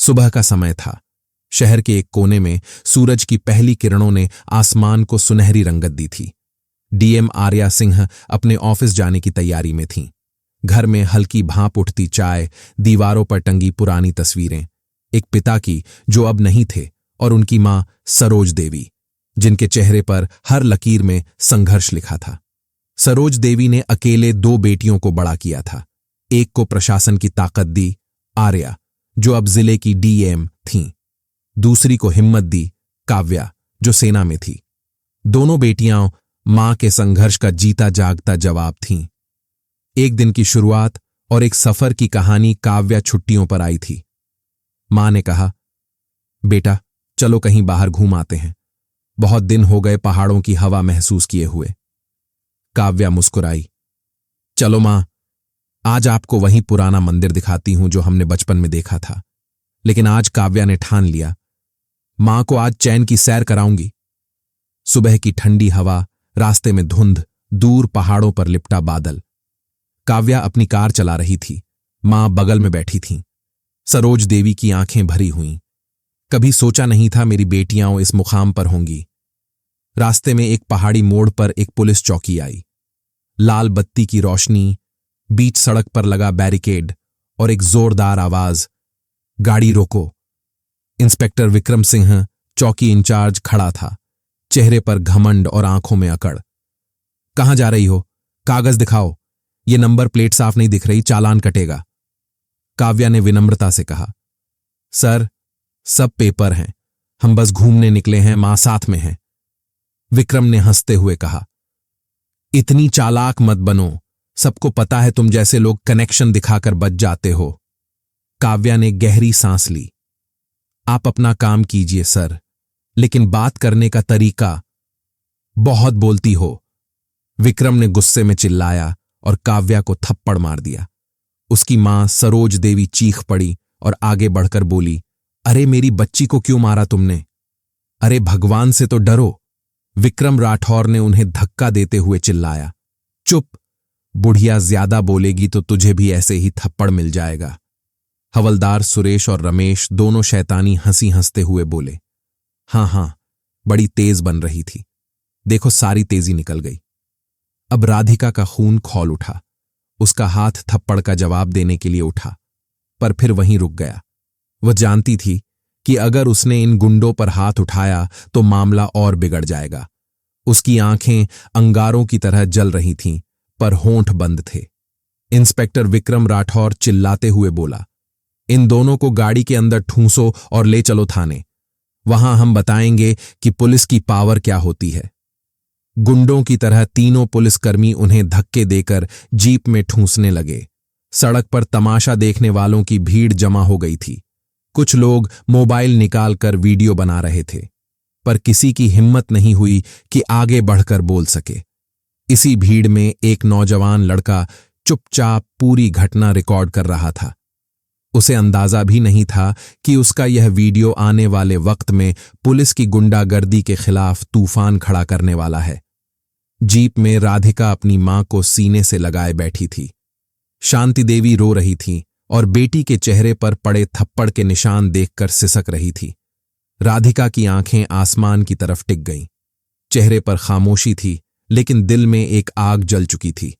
सुबह का समय था। शहर के एक कोने में सूरज की पहली किरणों ने आसमान को सुनहरी रंगत दी थी। डीएम आर्या सिंह अपने ऑफिस जाने की तैयारी में थीं। घर में हल्की भाप उठती चाय, दीवारों पर टंगी पुरानी तस्वीरें, एक पिता की जो अब नहीं थे और उनकी मां सरोज देवी, जिनके चेहरे पर हर लकीर में संघर्ष लिखा था। सरोज देवी ने अकेले 2 बेटियों को बड़ा किया था। एक को प्रशासन की ताकत दी, आर्या, जो अब जिले की डीएम थीं। दूसरी को हिम्मत दी, काव्या, जो सेना में थी। दोनों बेटियां मां के संघर्ष का जीता जागता जवाब थीं। एक दिन की शुरुआत और एक सफर की कहानी काव्या छुट्टियों पर आई थी। मां ने कहा, बेटा चलो कहीं बाहर घूम आते हैं, बहुत दिन हो गए पहाड़ों की हवा महसूस किए हुए। काव्या मुस्कुराई, चलो मां, आज आपको वही पुराना मंदिर दिखाती हूं जो हमने बचपन में देखा था। लेकिन आज काव्या ने ठान लिया, मां को आज चैन की सैर कराऊंगी। सुबह की ठंडी हवा, रास्ते में धुंध, दूर पहाड़ों पर लिपटा बादल। काव्या अपनी कार चला रही थी, मां बगल में बैठी थीं। सरोज देवी की आंखें भरी हुईं। कभी सोचा नहीं था मेरी बेटियां इस मुकाम पर होंगी। रास्ते में एक पहाड़ी मोड़ पर एक पुलिस चौकी आई। लाल बत्ती की रोशनी, बीच सड़क पर लगा बैरिकेड और एक जोरदार आवाज, गाड़ी रोको। इंस्पेक्टर विक्रम सिंह, चौकी इंचार्ज, खड़ा था, चेहरे पर घमंड और आंखों में अकड़। कहां जा रही हो? कागज दिखाओ, ये नंबर प्लेट साफ नहीं दिख रही, चालान कटेगा। काव्या ने विनम्रता से कहा, सर सब पेपर हैं, हम बस घूमने निकले हैं, मां साथ में है। विक्रम ने हंसते हुए कहा, इतनी चालाक मत बनो, सबको पता है तुम जैसे लोग कनेक्शन दिखाकर बच जाते हो। काव्या ने गहरी सांस ली। आप अपना काम कीजिए सर, लेकिन बात करने का तरीका, बहुत बोलती हो। विक्रम ने गुस्से में चिल्लाया और काव्या को थप्पड़ मार दिया। उसकी मां सरोज देवी चीख पड़ी और आगे बढ़कर बोली, अरे मेरी बच्ची को क्यों मारा तुमने? अरे भगवान से तो डरो। विक्रम राठौर ने उन्हें धक्का देते हुए चिल्लाया, चुप, बुढ़िया ज्यादा बोलेगी तो तुझे भी ऐसे ही थप्पड़ मिल जाएगा। हवलदार सुरेश और रमेश दोनों शैतानी हंसी हंसते हुए बोले, हां, बड़ी तेज बन रही थी, देखो सारी तेजी निकल गई। अब राधिका का खून खौल उठा। उसका हाथ थप्पड़ का जवाब देने के लिए उठा, पर फिर वहीं रुक गया। वह जानती थी कि अगर उसने इन गुंडों पर हाथ उठाया तो मामला और बिगड़ जाएगा। उसकी आंखें अंगारों की तरह जल रही थीं, पर होंठ बंद थे। इंस्पेक्टर विक्रम राठौर चिल्लाते हुए बोला, इन दोनों को गाड़ी के अंदर ठूंसो और ले चलो थाने। वहां हम बताएंगे कि पुलिस की पावर क्या होती है। गुंडों की तरह तीनों पुलिसकर्मी उन्हें धक्के देकर जीप में ठूंसने लगे। सड़क पर तमाशा देखने वालों की भीड़ जमा हो गई थी। कुछ लोग मोबाइल निकालकर वीडियो बना रहे थे, पर किसी की हिम्मत नहीं हुई कि आगे बढ़कर बोल सके। इसी भीड़ में एक नौजवान लड़का चुपचाप पूरी घटना रिकॉर्ड कर रहा था। उसे अंदाजा भी नहीं था कि उसका यह वीडियो आने वाले वक्त में पुलिस की गुंडागर्दी के खिलाफ तूफान खड़ा करने वाला है। जीप में राधिका अपनी मां को सीने से लगाए बैठी थी। शांति देवी रो रही थी और बेटी के चेहरे पर पड़े थप्पड़ के निशान देखकर सिसक रही थी। राधिका की आंखें आसमान की तरफ टिक गईं। चेहरे पर खामोशी थी, लेकिन दिल में एक आग जल चुकी थी।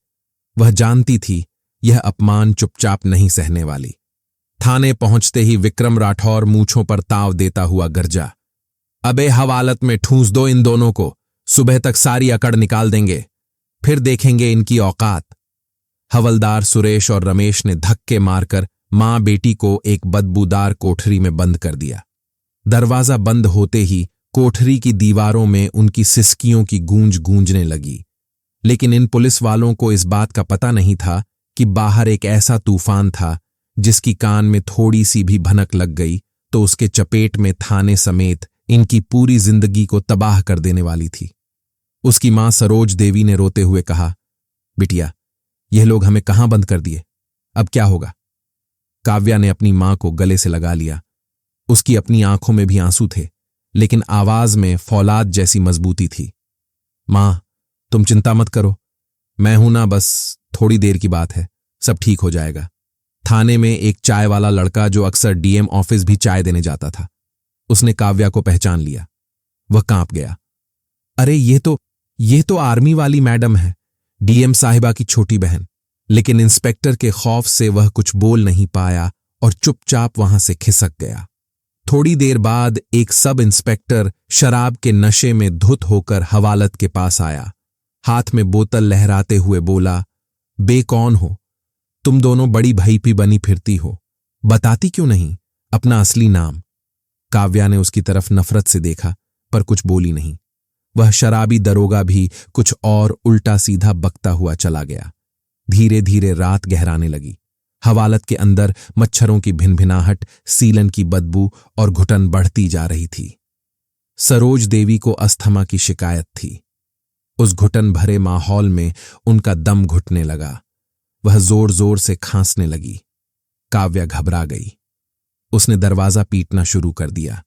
वह जानती थी यह अपमान चुपचाप नहीं सहने वाली। थाने पहुंचते ही विक्रम राठौर मूंछों पर ताव देता हुआ गरजा, अबे हवालत में ठूंस दो इन दोनों को, सुबह तक सारी अकड़ निकाल देंगे, फिर देखेंगे इनकी औकात। हवलदार सुरेश और रमेश ने धक्के मारकर मां बेटी को एक बदबूदार कोठरी में बंद कर दिया। दरवाजा बंद होते ही कोठरी की दीवारों में उनकी सिसकियों की गूंज गूंजने लगी। लेकिन इन पुलिस वालों को इस बात का पता नहीं था कि बाहर एक ऐसा तूफान था जिसकी कान में थोड़ी सी भी भनक लग गई तो उसके चपेट में थाने समेत इनकी पूरी जिंदगी को तबाह कर देने वाली थी। उसकी मां सरोज देवी ने रोते हुए कहा, बिटिया, यह लोग हमें कहां बंद कर दिए, अब क्या होगा? काव्या ने अपनी मां को गले से लगा लिया। उसकी अपनी आंखों में भी आंसू थे, लेकिन आवाज में फौलाद जैसी मजबूती थी। मां, तुम चिंता मत करो, मैं हूं ना, बस थोड़ी देर की बात है, सब ठीक हो जाएगा। थाने में एक चाय वाला लड़का जो अक्सर डीएम ऑफिस भी चाय देने जाता था, उसने काव्या को पहचान लिया। वह कांप गया। अरे ये तो आर्मी वाली मैडम है, डीएम साहिबा की छोटी बहन। लेकिन इंस्पेक्टर के खौफ से वह कुछ बोल नहीं पाया और चुपचाप वहां से खिसक गया। थोड़ी देर बाद एक सब इंस्पेक्टर शराब के नशे में धुत होकर हवालत के पास आया। हाथ में बोतल लहराते हुए बोला, बे कौन हो? तुम दोनों बड़ी भईपी बनी फिरती हो, बताती क्यों नहीं अपना असली नाम? काव्या ने उसकी तरफ नफरत से देखा पर कुछ बोली नहीं। वह शराबी दरोगा भी कुछ और उल्टा सीधा बकता हुआ चला गया। धीरे धीरे रात गहराने लगी। हवालत के अंदर मच्छरों की भिनभिनाहट, सीलन की बदबू और घुटन बढ़ती जा रही थी। सरोज देवी को अस्थमा की शिकायत थी। उस घुटन भरे माहौल में उनका दम घुटने लगा। वह जोर जोर से खांसने लगी। काव्या घबरा गई। उसने दरवाजा पीटना शुरू कर दिया।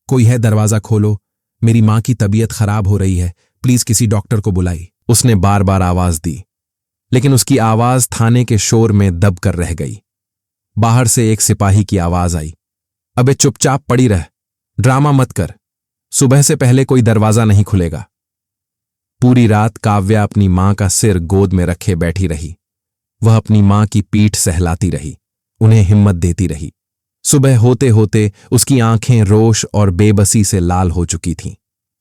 कोई है, दरवाजा खोलो, मेरी मां की तबीयत खराब हो रही है, प्लीज किसी डॉक्टर को बुलाई। उसने बार बार आवाज दी, लेकिन उसकी आवाज थाने के शोर में दब कर रह गई। बाहर से एक सिपाही की आवाज आई, अबे चुपचाप पड़ी रह, ड्रामा मत कर, सुबह से पहले कोई दरवाजा नहीं खुलेगा। पूरी रात काव्या अपनी मां का सिर गोद में रखे बैठी रही। वह अपनी मां की पीठ सहलाती रही, उन्हें हिम्मत देती रही। सुबह होते होते उसकी आंखें रोष और बेबसी से लाल हो चुकी थीं।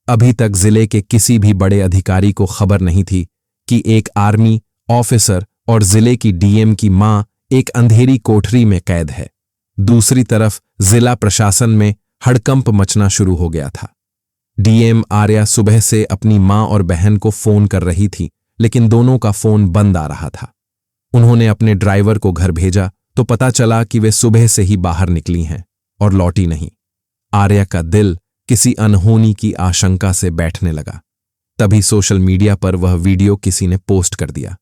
अभी तक जिले के किसी भी बड़े अधिकारी को खबर नहीं थी कि एक आर्मी ऑफिसर और जिले की डीएम की मां एक अंधेरी कोठरी में कैद है। दूसरी तरफ जिला प्रशासन में हड़कंप मचना शुरू हो गया था। डीएम आर्या सुबह से अपनी मां और बहन को फोन कर रही थी, लेकिन दोनों का फोन बंद आ रहा था। उन्होंने अपने ड्राइवर को घर भेजा तो पता चला कि वे सुबह से ही बाहर निकली हैं और लौटी नहीं। आर्या का दिल किसी अनहोनी की आशंका से बैठने लगा। तभी सोशल मीडिया पर वह वीडियो किसी ने पोस्ट कर दिया।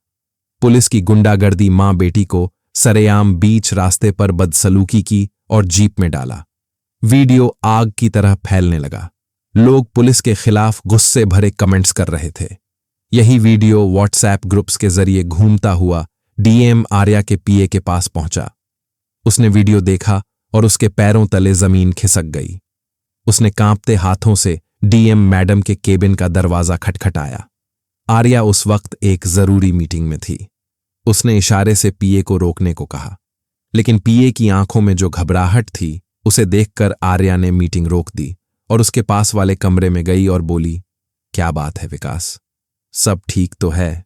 पुलिस की गुंडागर्दी मां बेटी को सरेआम बीच रास्ते पर बदसलूकी की और जीप में डाला। वीडियो आग की तरह फैलने लगा। लोग पुलिस के खिलाफ गुस्से भरे कमेंट्स कर रहे थे। यही वीडियो व्हाट्सएप ग्रुप्स के जरिए घूमता हुआ डीएम आर्या के पीए के पास पहुंचा। उसने वीडियो देखा और उसके पैरों तले जमीन खिसक गई। उसने कांपते हाथों से डीएम मैडम के केबिन का दरवाजा खटखटाया। आर्या उस वक्त एक जरूरी मीटिंग में थी। उसने इशारे से पीए को रोकने को कहा, लेकिन पीए की आंखों में जो घबराहट थी उसे देखकर आर्या ने मीटिंग रोक दी और उसके पास वाले कमरे में गई और बोली, क्या बात है विकास, सब ठीक तो है?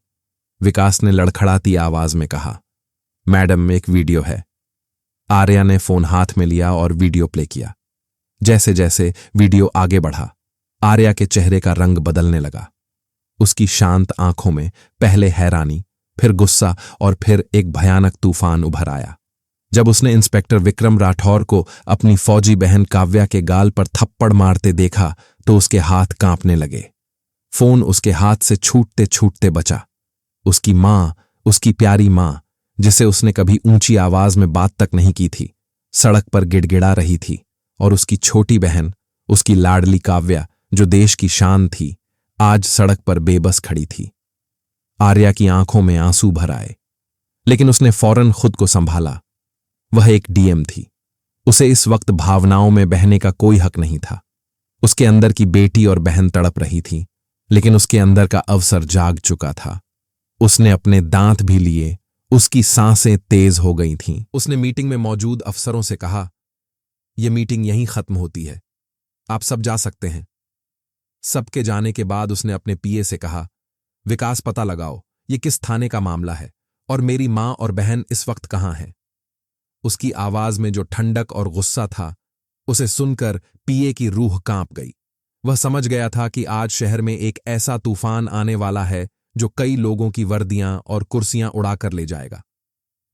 विकास ने लड़खड़ाती आवाज में कहा, मैडम एक वीडियो है। आर्या ने फोन हाथ में लिया और वीडियो प्ले किया। जैसे जैसे वीडियो आगे बढ़ा, आर्या के चेहरे का रंग बदलने लगा। उसकी शांत आंखों में पहले हैरानी, फिर गुस्सा और फिर एक भयानक तूफान उभर आया। जब उसने इंस्पेक्टर विक्रम राठौर को अपनी फौजी बहन काव्या के गाल पर थप्पड़ मारते देखा तो उसके हाथ कांपने लगे। फोन उसके हाथ से छूटते छूटते बचा। उसकी मां, उसकी प्यारी मां, जिसे उसने कभी ऊंची आवाज में बात तक नहीं की थी, सड़क पर गिड़गिड़ा रही थी। और उसकी छोटी बहन, उसकी लाडली काव्या, जो देश की शान थी, आज सड़क पर बेबस खड़ी थी। आर्या की आंखों में आंसू भर आए, लेकिन उसने फौरन खुद को संभाला। वह एक डीएम थी। उसे इस वक्त भावनाओं में बहने का कोई हक नहीं था। उसके अंदर की बेटी और बहन तड़प रही थी, लेकिन उसके अंदर का अवसर जाग चुका था। उसने अपने दांत भी लिए, उसकी सांसें तेज हो गई थीं। उसने मीटिंग में मौजूद अफसरों से कहा, यह मीटिंग यहीं खत्म होती है, आप सब जा सकते हैं। सबके जाने के बाद उसने अपने पीए से कहा, विकास पता लगाओ ये किस थाने का मामला है और मेरी मां और बहन इस वक्त कहां हैं। उसकी आवाज में जो ठंडक और गुस्सा था, उसे सुनकर पीए की रूह कांप गई। वह समझ गया था कि आज शहर में एक ऐसा तूफान आने वाला है जो कई लोगों की वर्दियां और कुर्सियां उड़ाकर ले जाएगा।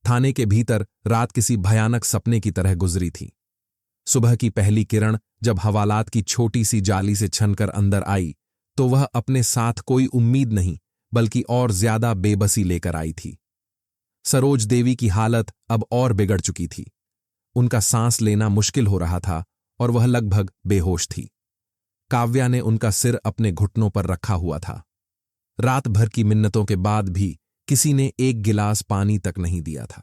थाने के भीतर रात किसी भयानक सपने की तरह गुजरी थी। सुबह की पहली किरण जब हवालात की छोटी सी जाली से छनकर अंदर आई तो वह अपने साथ कोई उम्मीद नहीं बल्कि और ज्यादा बेबसी लेकर आई थी। सरोज देवी की हालत अब और बिगड़ चुकी थी। उनका सांस लेना मुश्किल हो रहा था और वह लगभग बेहोश थी। काव्या ने उनका सिर अपने घुटनों पर रखा हुआ था। रात भर की मिन्नतों के बाद भी किसी ने एक गिलास पानी तक नहीं दिया था।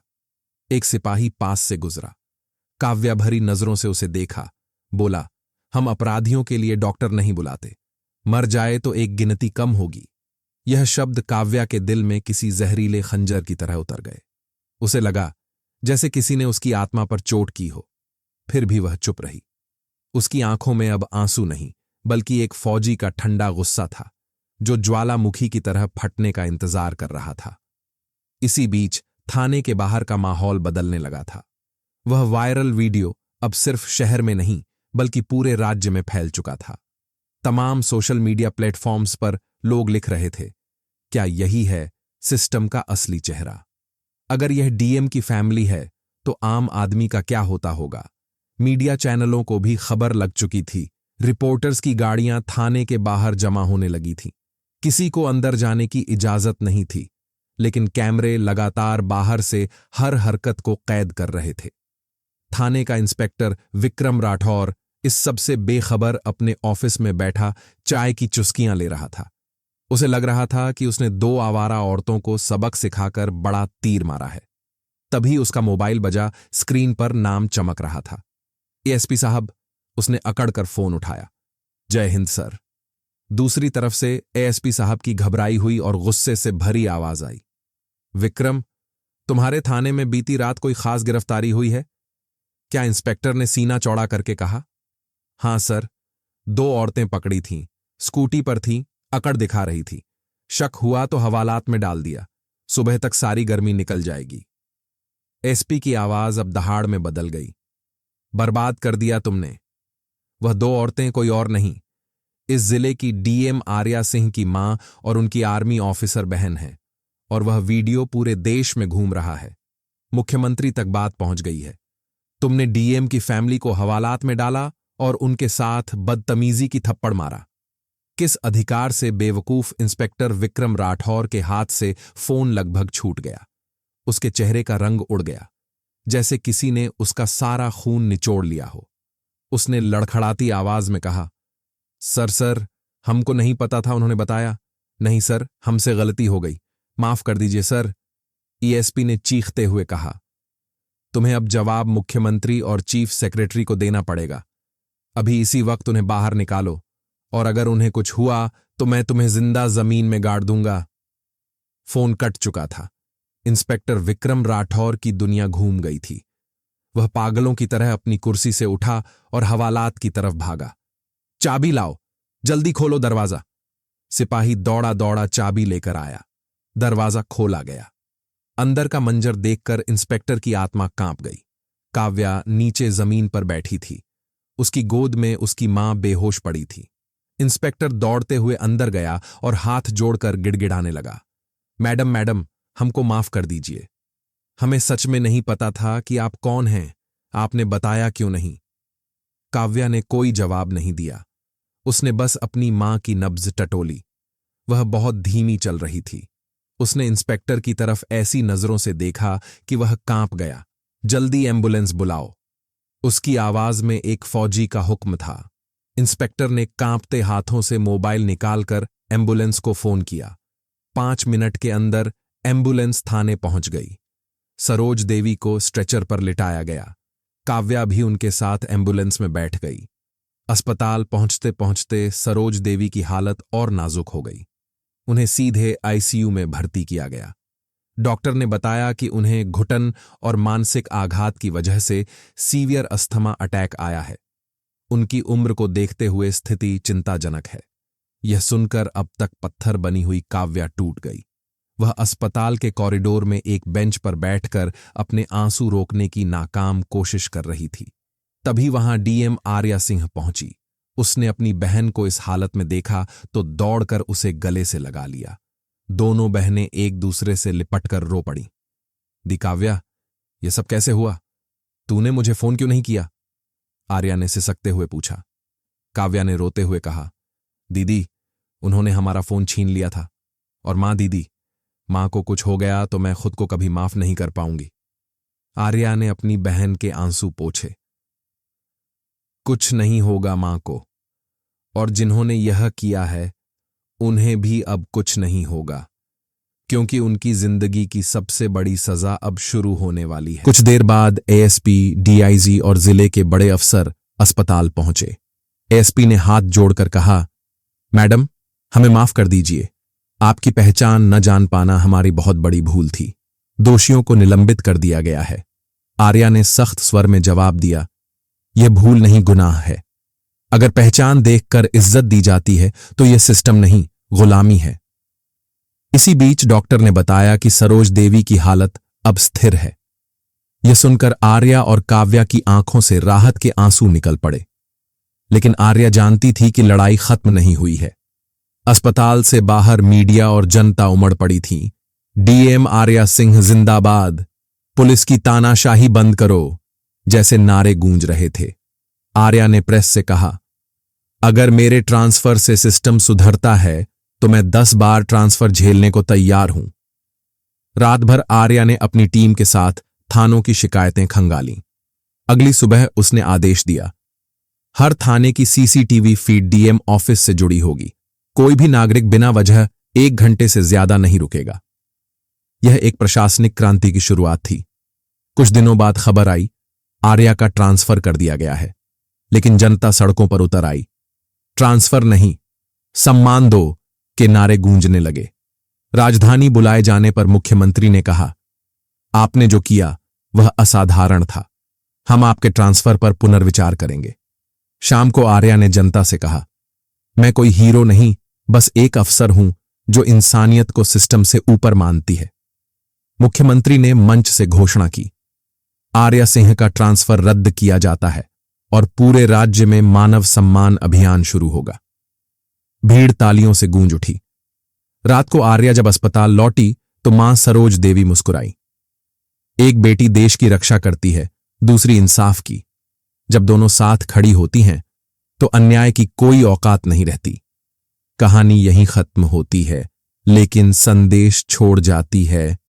एक सिपाही पास से गुजरा। काव्या भरी नजरों से उसे देखा, बोला, हम अपराधियों के लिए डॉक्टर नहीं बुलाते, मर जाए तो एक गिनती कम होगी। यह शब्द काव्या के दिल में किसी जहरीले खंजर की तरह उतर गए। उसे लगा जैसे किसी ने उसकी आत्मा पर चोट की हो। फिर भी वह चुप रही। उसकी आंखों में अब आंसू नहीं, बल्कि एक फौजी का ठंडा गुस्सा था, जो ज्वालामुखी की तरह फटने का इंतजार कर रहा था। इसी बीच थाने के बाहर का माहौल बदलने लगा था। वह वायरल वीडियो अब सिर्फ शहर में नहीं, बल्कि पूरे राज्य में फैल चुका था। तमाम सोशल मीडिया प्लेटफॉर्म्स पर लोग लिख रहे थे, क्या यही है सिस्टम का असली चेहरा? अगर यह डीएम की फैमिली है, तो आम आदमी का क्या होता होगा? मीडिया चैनलों को भी खबर लग चुकी थी। रिपोर्टर्स की गाड़ियां थाने के बाहर जमा होने लगी थीं। किसी को अंदर जाने की इजाजत नहीं थी, लेकिन कैमरे लगातार बाहर से हर हरकत को कैद कर रहे थे। थाने का इंस्पेक्टर विक्रम राठौर इस सबसे बेखबर अपने ऑफिस में बैठा चाय की चुस्कियां ले रहा था। उसे लग रहा था कि उसने 2 आवारा औरतों को सबक सिखाकर बड़ा तीर मारा है। तभी उसका मोबाइल बजा, स्क्रीन पर नाम चमक रहा था। एएसपी साहब, उसने अकड़कर फोन उठाया। जय हिंद सर। दूसरी तरफ से एएसपी साहब की घबराई हुई और गुस्से से भरी आवाज आई। विक्रम, तुम्हारे थाने में बीती रात कोई खास गिरफ्तारी हुई है क्या? इंस्पेक्टर ने सीना चौड़ा करके कहा। हां सर, 2 औरतें पकड़ी थीं, स्कूटी पर थीं, अकड़ दिखा रही थी। शक हुआ तो हवालात में डाल दिया, सुबह तक सारी गर्मी निकल जाएगी। एसपी की आवाज अब दहाड़ में बदल गई। बर्बाद कर दिया तुमने। वह 2 औरतें कोई और नहीं, इस जिले की डीएम आर्या सिंह की मां और उनकी आर्मी ऑफिसर बहन है, और वह वीडियो पूरे देश में घूम रहा है। मुख्यमंत्री तक बात पहुंच गई है। तुमने डीएम की फैमिली को हवालात में डाला और उनके साथ बदतमीजी की थप्पड़ मारा। किस अधिकार से? बेवकूफ इंस्पेक्टर विक्रम राठौर के हाथ से फोन लगभग छूट गया। उसके चेहरे का रंग उड़ गया, जैसे किसी ने उसका सारा खून निचोड़ लिया हो। उसने लड़खड़ाती आवाज में कहा, सर, हमको नहीं पता था, उन्होंने बताया। नहीं सर, हमसे गलती हो गई, माफ कर दीजिए सर, ईएसपी ने चीखते हुए कहा। तुम्हें अब जवाब मुख्यमंत्री और चीफ सेक्रेटरी को देना पड़ेगा। अभी इसी वक्त उन्हें बाहर निकालो, और अगर उन्हें कुछ हुआ तो मैं तुम्हें जिंदा जमीन में गाड़ दूंगा। फोन कट चुका था। इंस्पेक्टर विक्रम राठौर की दुनिया घूम गई थी। वह पागलों की तरह अपनी कुर्सी से उठा और हवालात की तरफ भागा। चाबी लाओ, जल्दी खोलो दरवाजा। सिपाही दौड़ा दौड़ा चाबी लेकर आया। दरवाजा खोला गया। अंदर का मंजर देखकर इंस्पेक्टर की आत्मा कांप गई। काव्या नीचे जमीन पर बैठी थी। उसकी गोद में उसकी मां बेहोश पड़ी थी। इंस्पेक्टर दौड़ते हुए अंदर गया और हाथ जोड़कर गिड़गिड़ाने लगा। मैडम, हमको माफ कर दीजिए। हमें सच में नहीं पता था कि आप कौन हैं। आपने बताया क्यों नहीं? काव्या ने कोई जवाब नहीं दिया। उसने बस अपनी मां की नब्ज टटोली। वह बहुत धीमी चल रही थी। उसने इंस्पेक्टर की तरफ ऐसी नजरों से देखा कि वह कांप गया। जल्दी एम्बुलेंस बुलाओ। उसकी आवाज में एक फौजी का हुक्म था। इंस्पेक्टर ने कांपते हाथों से मोबाइल निकालकर एम्बुलेंस को फोन किया। 5 मिनट के अंदर एम्बुलेंस थाने पहुंच गई। सरोज देवी को स्ट्रेचर पर लिटाया गया। काव्या भी उनके साथ एम्बुलेंस में बैठ गई। अस्पताल पहुंचते पहुंचते सरोज देवी की हालत और नाजुक हो गई। उन्हें सीधे आईसीयू में भर्ती किया गया। डॉक्टर ने बताया कि उन्हें घुटन और मानसिक आघात की वजह से सीवियर अस्थमा अटैक आया है। उनकी उम्र को देखते हुए स्थिति चिंताजनक है। यह सुनकर अब तक पत्थर बनी हुई काव्या टूट गई। वह अस्पताल के कॉरिडोर में एक बेंच पर बैठकर अपने आंसू रोकने की नाकाम कोशिश कर रही थी। तभी वहां डीएम आर्या सिंह पहुंची। उसने अपनी बहन को इस हालत में देखा तो दौड़कर उसे गले से लगा लिया। दोनों बहनें एक दूसरे से लिपटकर रो पड़ीं। दी काव्या, यह सब कैसे हुआ? तूने मुझे फोन क्यों नहीं किया? आर्या ने सिसकते हुए पूछा। काव्या ने रोते हुए कहा, दीदी, उन्होंने हमारा फोन छीन लिया था। और मां दीदी, मां को कुछ हो गया तो मैं खुद को कभी माफ नहीं कर पाऊंगी। आर्या ने अपनी बहन के आंसू पोंछे। कुछ नहीं होगा मां को, और जिन्होंने यह किया है उन्हें भी अब कुछ नहीं होगा। क्योंकि उनकी जिंदगी की सबसे बड़ी सजा अब शुरू होने वाली है। कुछ देर बाद एएसपी, डीआईजी और जिले के बड़े अफसर अस्पताल पहुंचे। एएसपी ने हाथ जोड़कर कहा, मैडम, हमें माफ कर दीजिए। आपकी पहचान न जान पाना हमारी बहुत बड़ी भूल थी। दोषियों को निलंबित कर दिया गया है। आर्या ने सख्त स्वर में जवाब दिया, यह भूल नहीं, गुनाह है। अगर पहचान देखकर इज्जत दी जाती है तो यह सिस्टम नहीं, गुलामी है। इसी बीच डॉक्टर ने बताया कि सरोज देवी की हालत अब स्थिर है। यह सुनकर आर्या और काव्या की आंखों से राहत के आंसू निकल पड़े। लेकिन आर्या जानती थी कि लड़ाई खत्म नहीं हुई है। अस्पताल से बाहर मीडिया और जनता उमड़ पड़ी थी। डीएम आर्या सिंह जिंदाबाद, पुलिस की तानाशाही बंद करो, जैसे नारे गूंज रहे थे। आर्या ने प्रेस से कहा, अगर मेरे ट्रांसफर से सिस्टम सुधरता है तो मैं 10 बार ट्रांसफर झेलने को तैयार हूं। रात भर आर्या ने अपनी टीम के साथ थानों की शिकायतें खंगालीं। अगली सुबह उसने आदेश दिया, हर थाने की सीसीटीवी फीड डीएम ऑफिस से जुड़ी होगी। कोई भी नागरिक बिना वजह 1 घंटे से ज्यादा नहीं रुकेगा। यह एक प्रशासनिक क्रांति की शुरुआत थी। कुछ दिनों बाद खबर आई, आर्या का ट्रांसफर कर दिया गया है। लेकिन जनता सड़कों पर उतर आई। ट्रांसफर नहीं, सम्मान दो के नारे गूंजने लगे। राजधानी बुलाए जाने पर मुख्यमंत्री ने कहा, आपने जो किया वह असाधारण था। हम आपके ट्रांसफर पर पुनर्विचार करेंगे। शाम को आर्या ने जनता से कहा, मैं कोई हीरो नहीं, बस एक अफसर हूं जो इंसानियत को सिस्टम से ऊपर मानती है। मुख्यमंत्री ने मंच से घोषणा की, आर्या सिंह का ट्रांसफर रद्द किया जाता है और पूरे राज्य में मानव सम्मान अभियान शुरू होगा। भीड़ तालियों से गूंज उठी। रात को आर्या जब अस्पताल लौटी तो मां सरोज देवी मुस्कुराई। एक बेटी देश की रक्षा करती है, दूसरी इंसाफ की। जब दोनों साथ खड़ी होती हैं तो अन्याय की कोई औकात नहीं रहती। कहानी यहीं खत्म होती है, लेकिन संदेश छोड़ जाती है,